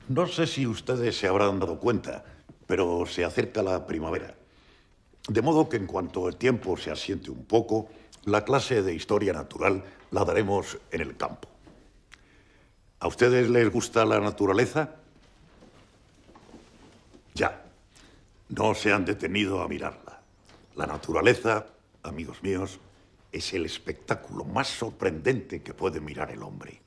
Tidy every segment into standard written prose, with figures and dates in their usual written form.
No sé si ustedes se habrán dado cuenta, pero se acerca la primavera. De modo que en cuanto el tiempo se asiente un poco, la clase de historia natural la daremos en el campo. ¿A ustedes les gusta la naturaleza? Ya. No se han detenido a mirarla. La naturaleza, amigos míos, es el espectáculo más sorprendente que puede mirar el hombre.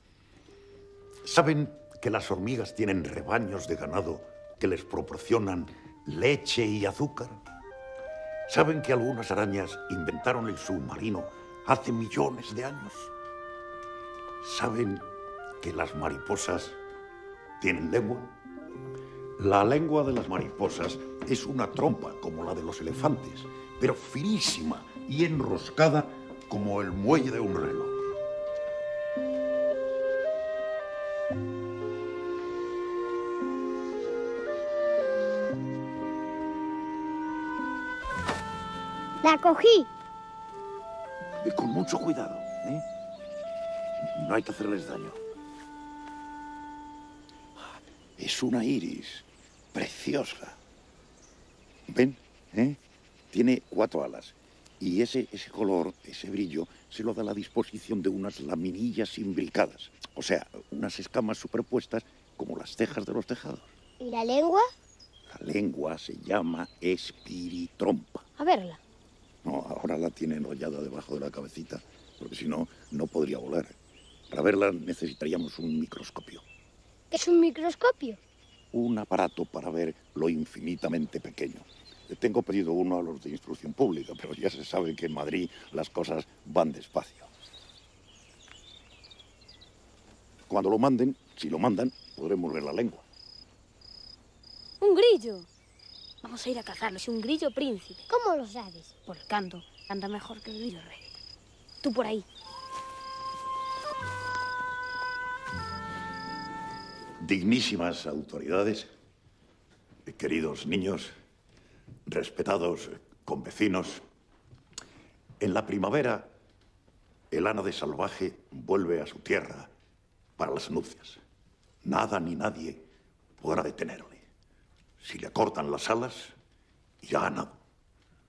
¿Saben que las hormigas tienen rebaños de ganado que les proporcionan leche y azúcar? ¿Saben que algunas arañas inventaron el submarino hace millones de años? ¿Saben que las mariposas tienen lengua? La lengua de las mariposas es una trompa como la de los elefantes, pero finísima y enroscada como el muelle de un reloj. La cogí. Y con mucho cuidado, ¿eh? No hay que hacerles daño. Es una iris preciosa. ¿Ven? ¿Eh? Tiene 4 alas. Y ese color, ese brillo, se lo da la disposición de unas laminillas imbricadas. O sea, unas escamas superpuestas como las cejas de los tejados. ¿Y la lengua? La lengua se llama espiritrompa. A verla. No, ahora la tiene enrollada debajo de la cabecita, porque si no, no podría volar. Para verla necesitaríamos un microscopio. ¿Qué es un microscopio? Un aparato para ver lo infinitamente pequeño. Tengo pedido uno a los de instrucción pública, pero ya se sabe que en Madrid las cosas van despacio. Cuando lo manden, si lo mandan, podremos ver la lengua. ¡Un grillo! Vamos a ir a cazarlo. Es un grillo príncipe. ¿Cómo lo sabes? Por el canto. Canta mejor que el grillo rey. Tú por ahí. Dignísimas autoridades, queridos niños, respetados convecinos, en la primavera el ánade salvaje vuelve a su tierra para las nupcias. Nada ni nadie podrá detenerle. Si le cortan las alas, irá a nado.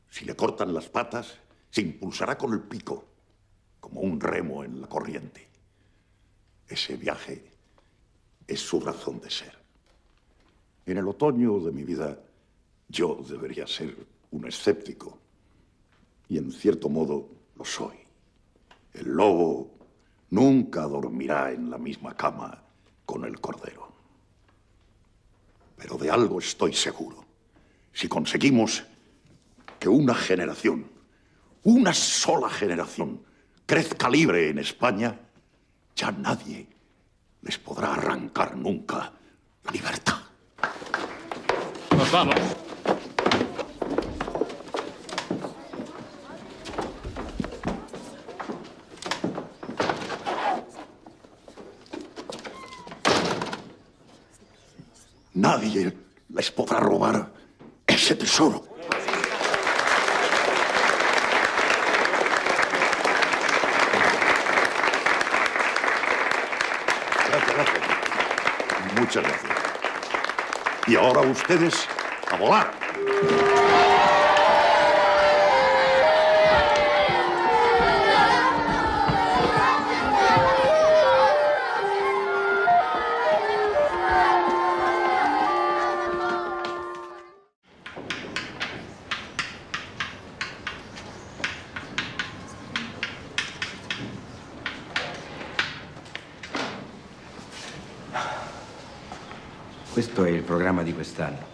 Si le cortan las patas, se impulsará con el pico, como un remo en la corriente. Ese viaje es su razón de ser. En el otoño de mi vida, yo debería ser un escéptico. Y en cierto modo lo soy. El lobo nunca dormirá en la misma cama con el cordero. Pero de algo estoy seguro. Si conseguimos que una generación, una sola generación, crezca libre en España, ya nadie les podrá arrancar nunca la libertad. Nos vamos. Nadie les podrá robar ese tesoro. Gracias. Muchas gracias. Y ahora ustedes a volar. Questo è il programma di quest'anno.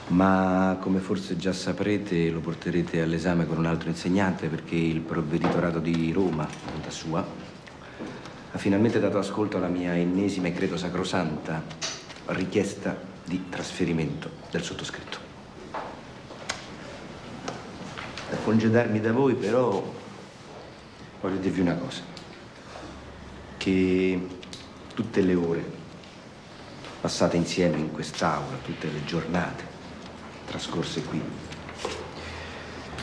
Ma come forse già saprete, lo porterete all'esame con un altro insegnante perché il provveditorato di Roma, volontà sua, ha finalmente dato ascolto alla mia ennesima e credo sacrosanta richiesta di trasferimento del sottoscritto. Per congedarmi da voi, però, voglio dirvi una cosa. Che tutte le ore passate insieme in quest'aula, tutte le giornate trascorse qui,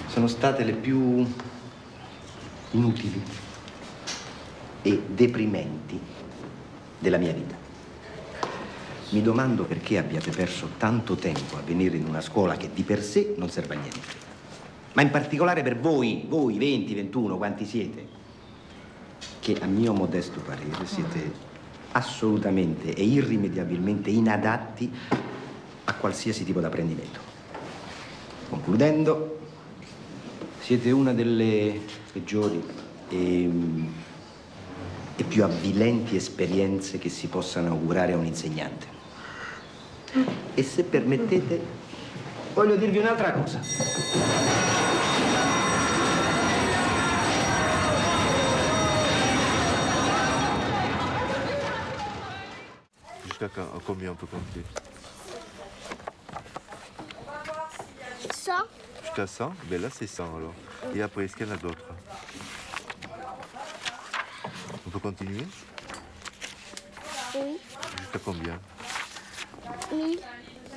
sono state le più inutili e deprimenti della mia vita. Mi domando perché abbiate perso tanto tempo a venire in una scuola che di per sé non serve a niente. Ma in particolare per voi 20, 21, quanti siete, che a mio modesto parere siete assolutamente e irrimediabilmente inadatti a qualsiasi tipo d'apprendimento. Concludendo, siete una delle peggiori e più avvilenti esperienze che si possano augurare a un insegnante. E se permettete, voglio dirvi un'altra cosa. Jusqu'à combien on peut compter? 100. Jusqu'à 100? Ben là, c'est 100 alors. Et après, est-ce qu'il y en a d'autres? On peut continuer? Oui. Jusqu'à combien? 1000.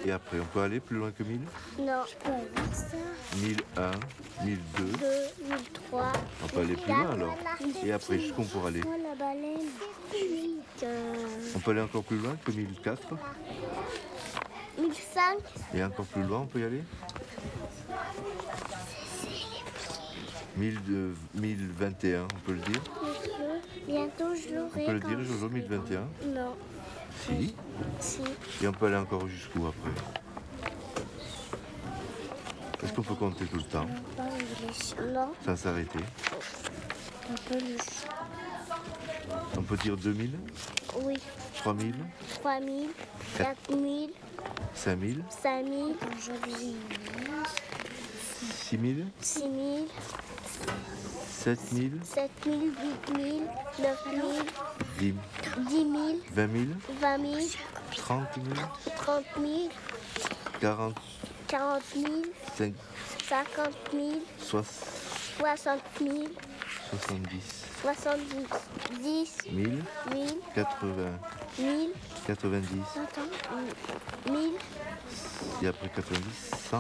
Et après, on peut aller plus loin que 1000? Non. Je peux avoir ça. 1001, 1002. 2, 1003. On peut aller plus loin alors. Et après, jusqu'où on pourra aller? Oh, la baleine. On peut aller encore plus loin que 1004? 1005. Et encore plus loin, on peut y aller? 1021, on peut le dire? Monsieur, bientôt je l'aurai. On peut le dire, Jojo, 1021? Non. Si. Si. Et on peut aller encore jusqu'où après? Est-ce qu'on peut compter tout le temps? Non. Sans s'arrêter? On peut le... On peut dire 2000? Oui. 3000? 3000. 4000. 5000? 5000. 6000? 6000. 7000? 7000. 8000. 9000. 10 10 000. 20 000? 20 000. 30 000? 30 000. 40 40 000. 5 50 000. 60 000. 70 70 1000 1000. 80 1000. 90 1000. et après 90 100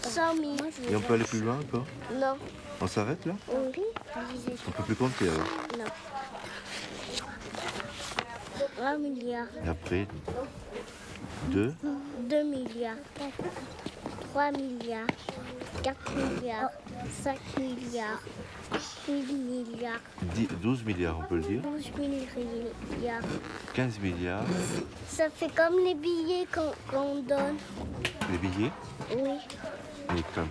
100 000. et on peut aller plus loin encore? Non. On s'arrête là? Oui. On peut plus compter alors. Non. 1 milliard. Et après 2 2 milliards. 3 milliards. 4 milliards. 5 milliards. 8 milliards. 12 milliards on peut le dire. 12 milliards. 15 milliards. Ça fait comme les billets qu'on donne. Les billets? Oui. Et quand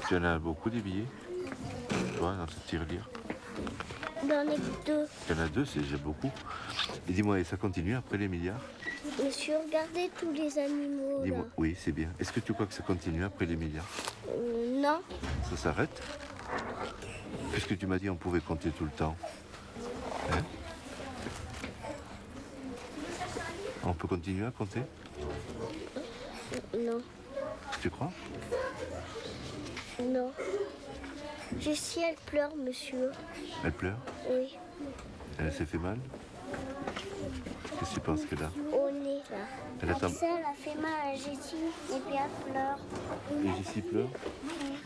tu en as beaucoup des billets, toi dans cette tirelire? J'en ai 2. Il y en a 2, c'est déjà beaucoup. Et dis-moi, et ça continue après les milliards? Monsieur, regardez tous les animaux là. Dis-moi, oui, c'est bien. Est-ce que tu crois que ça continue après les milliards? Non. Ça s'arrête? Puisque tu m'as dit on pouvait compter tout le temps. Hein? On peut continuer à compter? Non. Tu crois? Non. Jessie, elle pleure, monsieur. Elle pleure? Oui. Elle s'est fait mal? Qu'est-ce que tu penses qu'elle a? Au nez, là. Elle a Ça, elle a fait mal à Jessie et puis elle pleure. Et Jessie pleure? Oui.